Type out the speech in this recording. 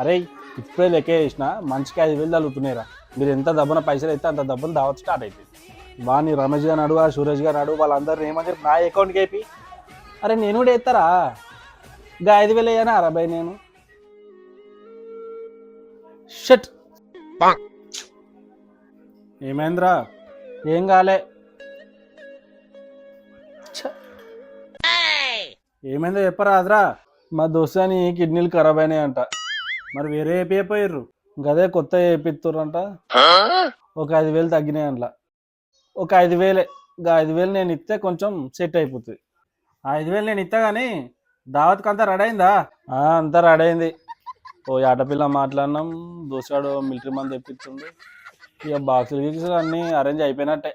అరే ఇప్పుడే లెక్క చేసిన మంచికి 5,000 తగ్గుతున్నాయిరా. మీరు ఎంత దబ్బున పైసలు అయితే అంత దబ్బున దావత్ స్టార్ట్ అవుతుంది. వాని రమేష్ గారు అడుగు, ఆ సురేష్ గారు అడుగు, వాళ్ళందరూ ఏమని చెప్పి నా అకౌంట్కి అయిపోయి. అరే నేను కూడా ఎత్తారా గా 5,000 అయ్యానా అరవై నేను షట్. ఏమైందిరా? ఏం కాలే. ఏమైందో చెప్పరా అదరా. మా దోస్తాని కిడ్నీలు ఖరాబ్ అయినాయి అంట. మరి వేరే అయిపోయారు. గదే కొత్త వేపిస్తుర్రంట. ఒక 5,000 తగ్గినాయి అంట్లా. ఒక 5,000 5,000 నేను ఇస్తే కొంచెం సెట్ అయిపోతుంది. 5,000 నేను ఇస్తా కానీ దావత్కి అంతా రెడీ అయిందా? అంతా రెడీ అయింది. ఓ ఆటపిల్ల మాట్లాడినాం, దోసాడు మిలిటరీ మంది తెప్పిస్తుండు. ఇక బాక్సులు గీక్సులు అన్నీ అరేంజ్ అయిపోయినట్టే.